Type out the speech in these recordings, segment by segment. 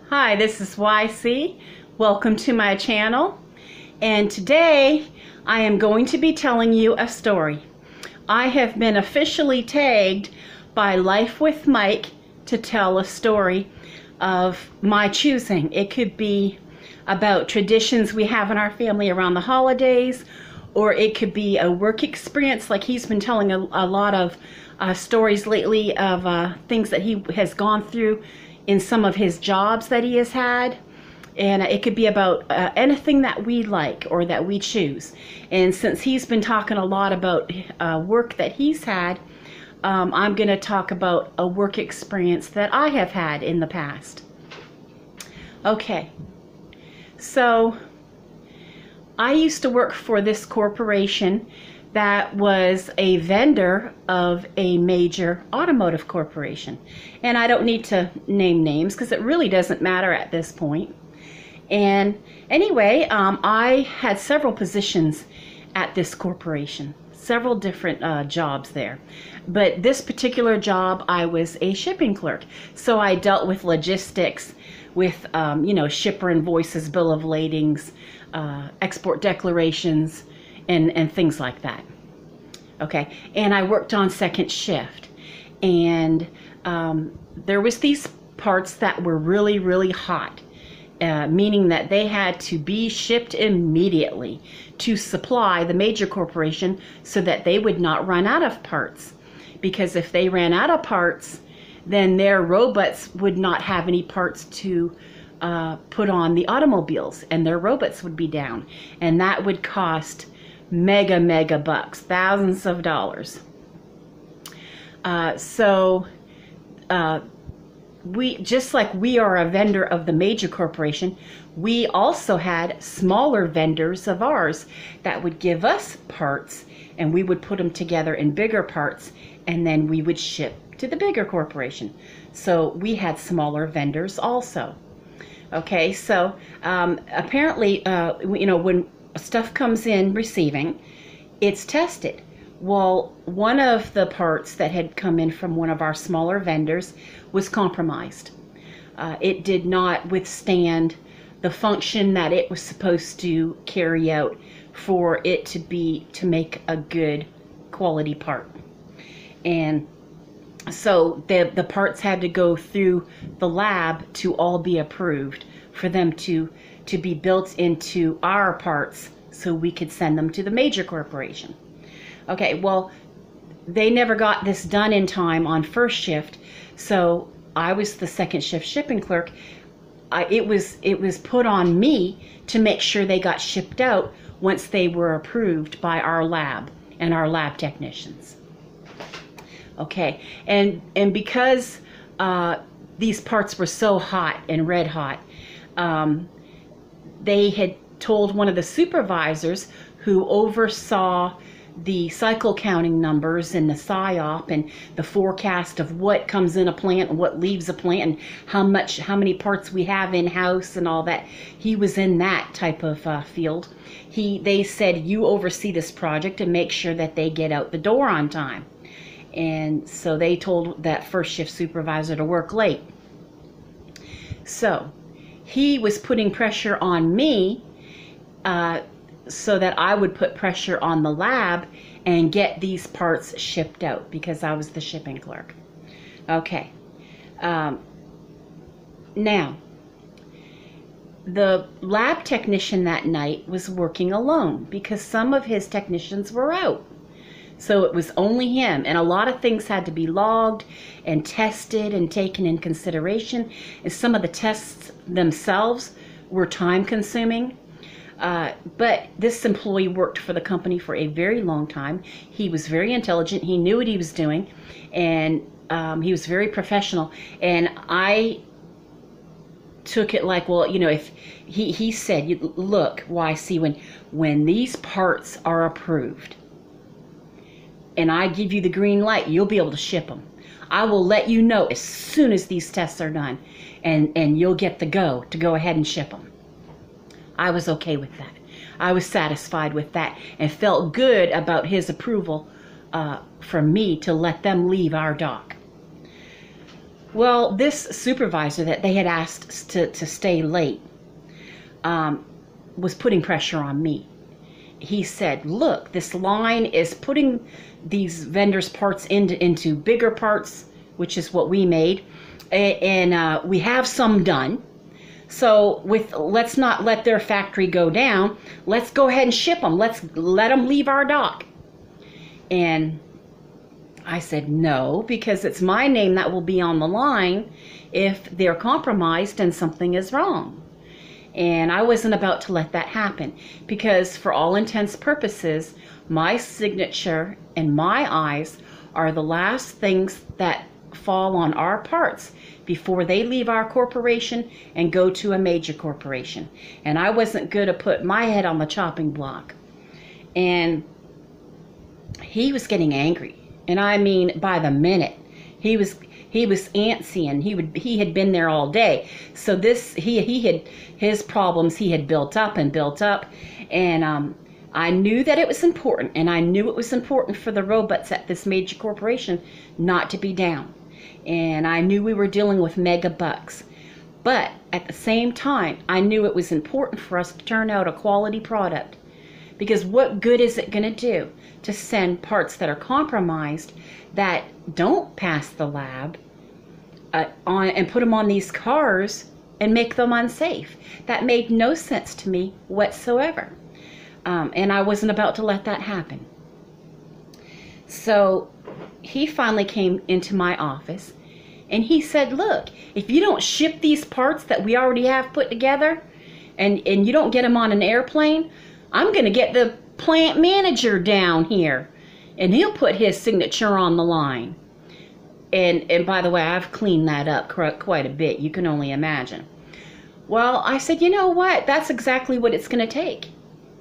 Hi, this is YC. Welcome to my channel. And today I am going to be telling you a story. I have been officially tagged by Life with Mike to tell a story of my choosing. It could be about traditions we have in our family around the holidays, or it could be a work experience, like he's been telling a lot of stories lately of things that he has gone through in some of his jobs that he has had. And it could be about anything that we like or that we choose. And since he's been talking a lot about work that he's had, I'm going to talk about a work experience that I have had in the past. Okay, so I used to work for this corporation that was a vendor of a major automotive corporation. And I don't need to name names because it really doesn't matter at this point. And anyway, I had several positions at this corporation, several different jobs there. But this particular job, I was a shipping clerk. So I dealt with logistics, with shipper invoices, bill of ladings, export declarations, and things like that. Okay, and I worked on second shift, and there was these parts that were really, really hot, meaning that they had to be shipped immediately to supply the major corporation so that they would not run out of parts. Because if they ran out of parts, then their robots would not have any parts to put on the automobiles, and their robots would be down, and that would cost mega bucks, thousands of dollars. We, just like we are a vendor of the major corporation, we also had smaller vendors of ours that would give us parts, and we would put them together in bigger parts, and then we would ship to the bigger corporation. So we had smaller vendors also. Okay, so apparently, when stuff comes in receiving, it's tested. Well, one of the parts that had come in from one of our smaller vendors was compromised. It did not withstand the function that it was supposed to carry out for it to make a good quality part. And so the parts had to go through the lab to all be approved for them to be built into our parts so we could send them to the major corporation. Okay, well, they never got this done in time on first shift, so I was the second shift shipping clerk. It was put on me to make sure they got shipped out once they were approved by our lab and our lab technicians. Okay, and because these parts were so hot and red hot, they had told one of the supervisors who oversaw the cycle counting numbers and the PSYOP and the forecast of what comes in a plant and what leaves a plant and how many parts we have in-house and all that. He was in that type of field. They said, you oversee this project and make sure that they get out the door on time. And so they told that first shift supervisor to work late. So he was putting pressure on me so that I would put pressure on the lab and get these parts shipped out because I was the shipping clerk. Okay. Now, the lab technician that night was working alone because some of his technicians were out. So it was only him, and a lot of things had to be logged and tested and taken in consideration. And some of the tests themselves were time consuming. But this employee worked for the company for a very long time. He was very intelligent. He knew what he was doing, and he was very professional. And I took it like, well, if he said, look, YC, when these parts are approved and I give you the green light, you'll be able to ship them. I will let you know as soon as these tests are done, and you'll get the go to go ahead and ship them. I was okay with that. I was satisfied with that and felt good about his approval for me to let them leave our dock. Well, this supervisor that they had asked to stay late was putting pressure on me. He said, look, this line is putting these vendors' parts into bigger parts, which is what we made, and we have some done. So let's not let their factory go down. Let's go ahead and ship them. Let's let them leave our dock. And I said, no, because it's my name that will be on the line if they're compromised and something is wrong. And I wasn't about to let that happen, because for all intents purposes, my signature and my eyes are the last things that fall on our parts before they leave our corporation and go to a major corporation. And I wasn't going to put my head on the chopping block. And he was getting angry. And I mean, by the minute, he was antsy, and he had been there all day. So his problems he had built up, and I knew that it was important, and I knew it was important for the robots at this major corporation not to be down. And I knew we were dealing with mega bucks. But at the same time, I knew it was important for us to turn out a quality product. Because what good is it going to do to send parts that are compromised, that don't pass the lab, and put them on these cars and make them unsafe? That made no sense to me whatsoever. And I wasn't about to let that happen. So he finally came into my office, and he said, look, if you don't ship these parts that we already have put together, and you don't get them on an airplane, I'm going to get the plant manager down here, and he'll put his signature on the line. And by the way, I've cleaned that up quite a bit. You can only imagine. Well, I said, you know what? That's exactly what it's going to take.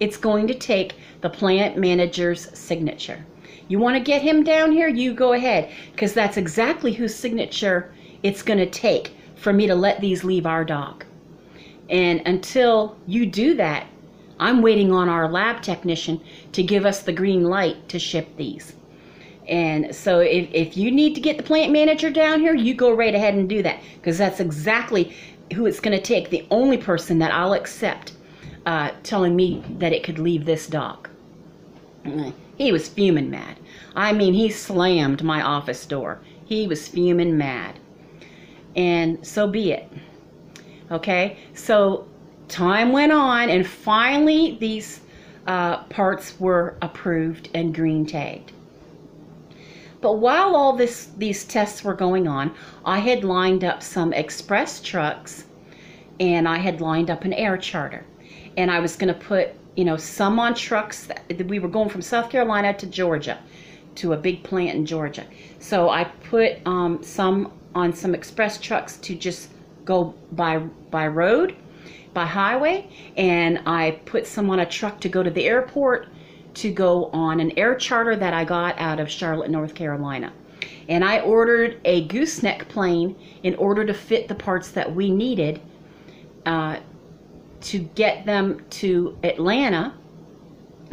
It's going to take the plant manager's signature. You want to get him down here? You go ahead, because that's exactly whose signature it's going to take for me to let these leave our dock. And until you do that, I'm waiting on our lab technician to give us the green light to ship these. And so if you need to get the plant manager down here, you go right ahead and do that, because that's exactly who it's going to take. The only person that I'll accept telling me that it could leave this dock. He was fuming mad. I mean, he slammed my office door. He was fuming mad. And so be it. Okay, so time went on, and finally these parts were approved and green tagged. But while all these tests were going on, I had lined up some express trucks, and I had lined up an air charter. And I was going to put, some on trucks. We were going from South Carolina to Georgia, to a big plant in Georgia. So I put some on some express trucks to just go by road, by highway, and I put some on a truck to go to the airport, to go on an air charter that I got out of Charlotte, North Carolina. And I ordered a gooseneck plane in order to fit the parts that we needed to get them to Atlanta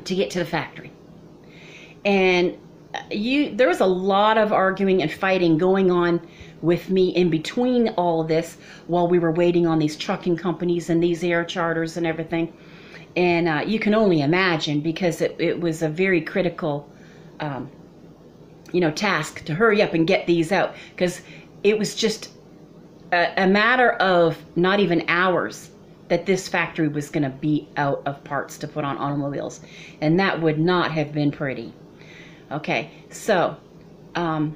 to get to the factory. And there was a lot of arguing and fighting going on with me in between all of this while we were waiting on these trucking companies and these air charters and everything. And you can only imagine, because it was a very critical task to hurry up and get these out, because it was just a matter of not even hours that this factory was going to be out of parts to put on automobiles, and that would not have been pretty. Okay, so I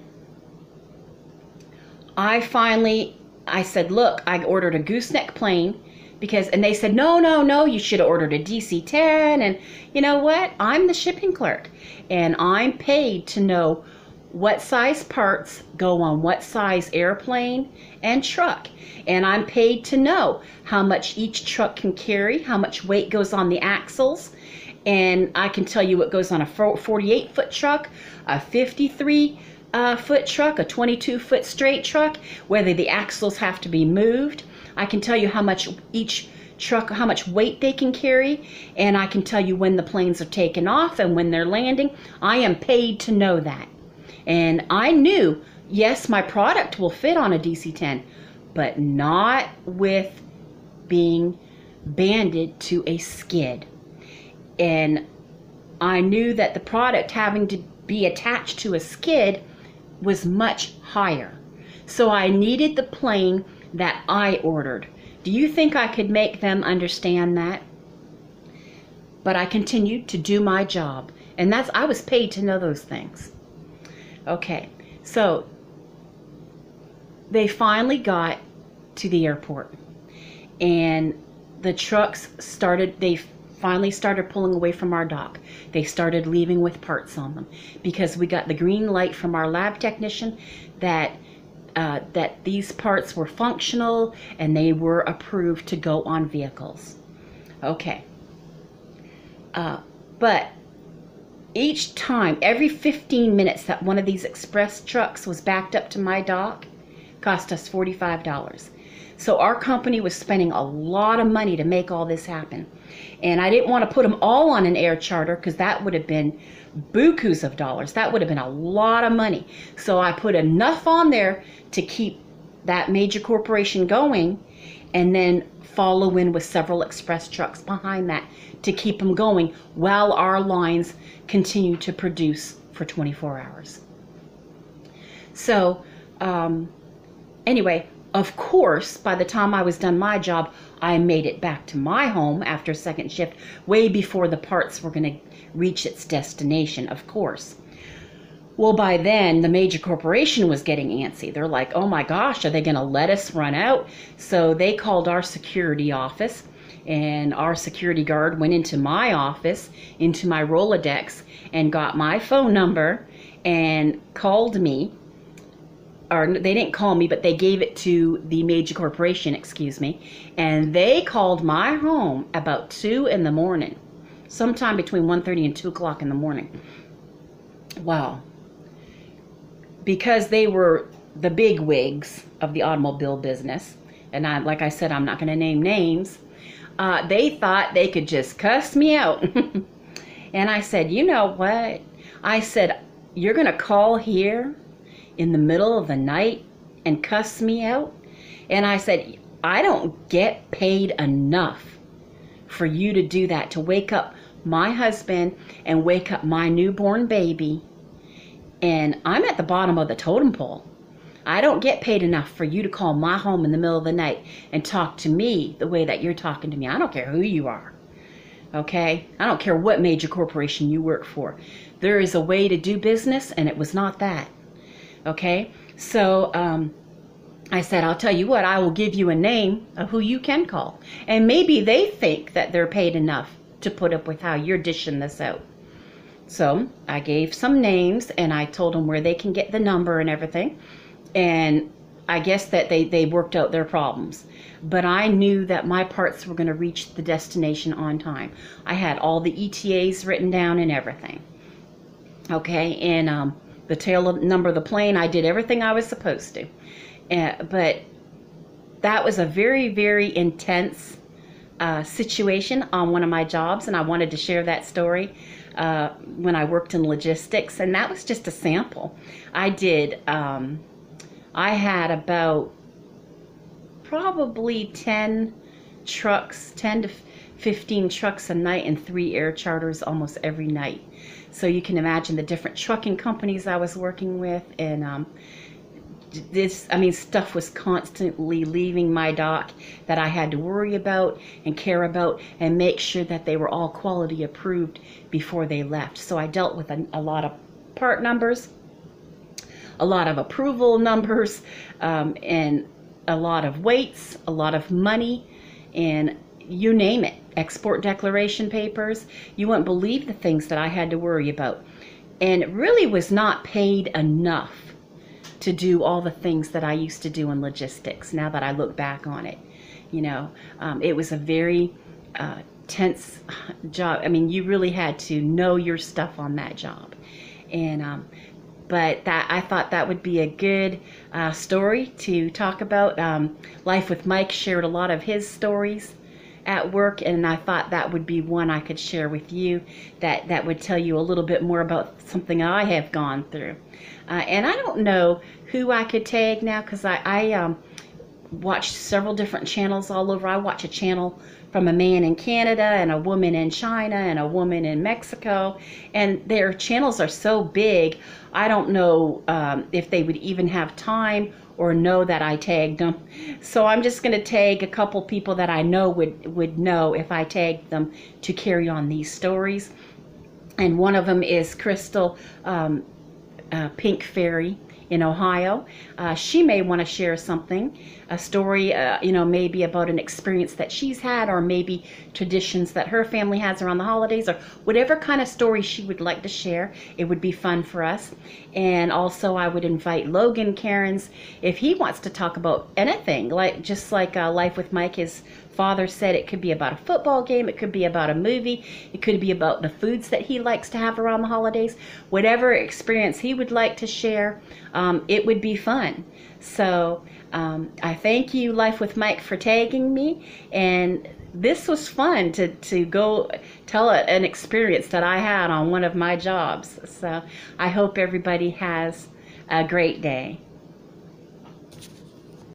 said, look, I ordered a gooseneck plane, and they said, no, you should have ordered a DC-10, and you know what? I'm the shipping clerk, and I'm paid to know what size parts go on what size airplane and truck. And I'm paid to know how much each truck can carry, how much weight goes on the axles. And I can tell you what goes on a 48-foot truck, a 53-foot truck, a 22-foot straight truck, whether the axles have to be moved. I can tell you how much each truck, how much weight they can carry, and I can tell you when the planes are taking off and when they're landing. I am paid to know that. And I knew Yes, my product will fit on a DC-10, but not with being banded to a skid. And I knew that the product having to be attached to a skid was much higher. So I needed the plane that I ordered. Do you think I could make them understand that? But I continued to do my job. And I was paid to know those things. Okay, so they finally got to the airport. And the trucks they finally started pulling away from our dock. They started leaving with parts on them because we got the green light from our lab technician that these parts were functional and they were approved to go on vehicles. Okay. But each time, every 15 minutes that one of these express trucks was backed up to my dock, cost us $45. So our company was spending a lot of money to make all this happen. And I didn't want to put them all on an air charter because that would have been bukus of dollars. That would have been a lot of money. So I put enough on there to keep that major corporation going and then follow in with several express trucks behind that to keep them going while our lines continue to produce for 24 hours. So anyway, of course, by the time I was done my job, I made it back to my home after second shift, way before the parts were going to reach its destination, of course. Well, by then, the major corporation was getting antsy. They're like, oh my gosh, are they going to let us run out? So they called our security office, and our security guard went into my office, into my Rolodex, and got my phone number and called me. Or they didn't call me, but they gave it to the major corporation, excuse me. And they called my home about 2 in the morning, sometime between 1:30 and 2 o'clock in the morning. Wow. Because they were the big wigs of the automobile business, and like I said, I'm not going to name names, they thought they could just cuss me out. And I said, you know what? I said, you're going to call here in the middle of the night and cuss me out? And I said, I don't get paid enough for you to do that, to wake up my husband and wake up my newborn baby. And I'm at the bottom of the totem pole. I don't get paid enough for you to call my home in the middle of the night and talk to me the way that you're talking to me. I don't care who you are. Okay? I don't care what major corporation you work for. There is a way to do business, and it was not that. Okay? So I said, I'll tell you what, I will give you a name of who you can call. And maybe they think that they're paid enough to put up with how you're dishing this out. So I gave some names, and I told them where they can get the number and everything. And I guess that they worked out their problems. But I knew that my parts were going to reach the destination on time. I had all the ETAs written down and everything. Okay, and the tail number of the plane, I did everything I was supposed to. But that was a very, very intense situation on one of my jobs, and I wanted to share that story when I worked in logistics, and that was just a sample. I had about probably 10 trucks, 10 to 15 trucks a night and 3 air charters almost every night. So you can imagine the different trucking companies I was working with, and stuff was constantly leaving my dock that I had to worry about and care about and make sure that they were all quality approved before they left. So I dealt with a lot of part numbers, a lot of approval numbers, and a lot of weights, a lot of money, and you name it, export declaration papers. You wouldn't believe the things that I had to worry about. And it really was not paid enough to do all the things that I used to do in logistics, now that I look back on it. You know, it was a very tense job. I mean, you really had to know your stuff on that job. And but I thought that would be a good story to talk about. Life with Mike shared a lot of his stories, at work, and I thought that would be one I could share with you that would tell you a little bit more about something I have gone through. And I don't know who I could tag now, because I watch several different channels all over. I watch a channel from a man in Canada and a woman in China and a woman in Mexico, and their channels are so big, I don't know if they would even have time or know that I tagged them. So I'm just going to tag a couple people that I know would know if I tagged them to carry on these stories. And one of them is Crystal Pink Fairy in Ohio. She may want to share something, a story, maybe about an experience that she's had, or maybe traditions that her family has around the holidays, or whatever kind of story she would like to share. It would be fun for us. And also I would invite Logan Cairns if he wants to talk about anything, just like Life with Mike. His father said it could be about a football game, it could be about a movie, it could be about the foods that he likes to have around the holidays. Whatever experience he would like to share, it would be fun. So I thank you, Life with Mike, for tagging me, and this was fun to go tell an experience that I had on one of my jobs. So I hope everybody has a great day.